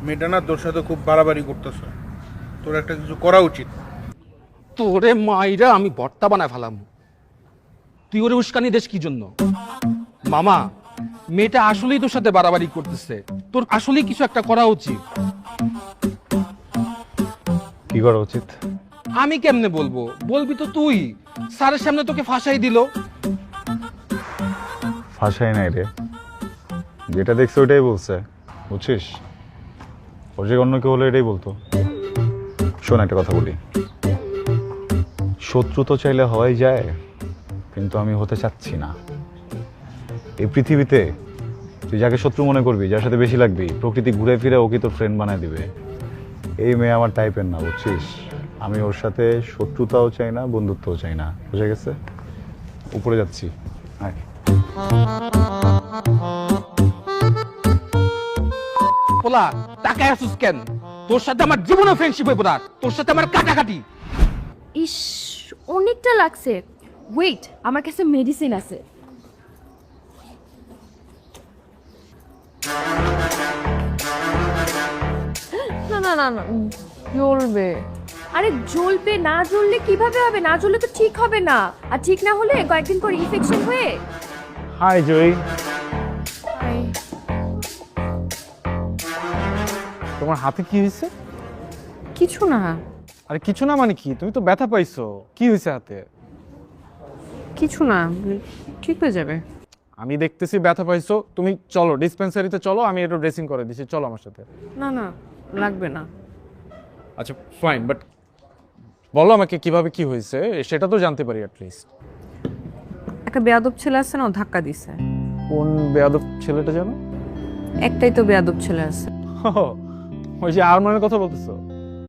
মেয়েটা না তোর সাথে খুব বাড়াবাড়ি করতেছে, তোর একটা কিছু করা উচিত। তোরে মাইরা আমি ভর্তা বানায় ফেলাম। তুই ওরে উস্কানি দেশ কি জন্য? মামা, মেয়েটা আসলেই তোর সাথে বাড়াবাড়ি করতেছে, তোর আসলেই কিছু একটা করা উচিত। কি করা উচিত? আমি কেমনে বলবো? বলবি তো তুই। স্যারের সামনে তোকে ফাঁসাই দিল। ফাঁসাই নাই রে, যেটা দেখছে ওইটাই বলছে, বুঝছিস? ওর যে অন্য কেউ হলে এটাই বলতো। শোন একটা কথা বলি, শত্রু তো চাইলে হওয়াই যায়, কিন্তু আমি হতে চাচ্ছি না। এই পৃথিবীতে তুই যাকে শত্রু মনে করবি, যার সাথে বেশি লাগবি, প্রকৃতি ঘুরে ফিরে ওকে তোর ফ্রেন্ড বানায় দিবে। এই মেয়ে আমার টাইপের না, বুঝছিস? আমি ওর সাথে শত্রুতাও চাই না, বন্ধুত্বও চাই না, বুঝে গেছে? উপরে যাচ্ছি, আয়। পোলা, তাকায় আসুস কেন? তোর সাথে আমার জীবনে ফ্রেন্ডশিপ হইব না, তোর সাথে আমার কাটাকাটি। ইস, অনেকটা লাগছে। ওয়েট, আমার কাছে মেডিসিন আছে। না না না না, জ্বলবে। আরে জ্বলবে না, জ্বললে কিভাবে হবে? না জ্বললে তো ঠিক হবে না, আর ঠিক না হলে কয়েকদিন পর ইনফেকশন হয়ে। হাই জয়ী, তোমার হাতে কি হয়েছে? কিছু না। আরে কিছু না মানে কি? তুমি তো ব্যথা পাইছো, কি হয়েছে হাতে? কিছু না, ঠিক হয়ে যাবে। আমি দেখতেছি ব্যথা পাইছো, তুমি চলো ডিসপেন্সারিতে চলো, আমি একটু ড্রেসিং করে দিছি, চলো আমার সাথে। না না, লাগবে না। আচ্ছা ফাইন, বাট বলো আমাকে কিভাবে কি হয়েছে, সেটা তো জানতে পারি অ্যাটলিস্ট। একটা বেয়াদব ছেলে আছে না, ও ধাক্কা দিছে। কোন বেয়াদব ছেলেটা জানো? একটাই তো বেয়াদব ছেলে আছে। ওই যে আরমানের কথা বলতেছো?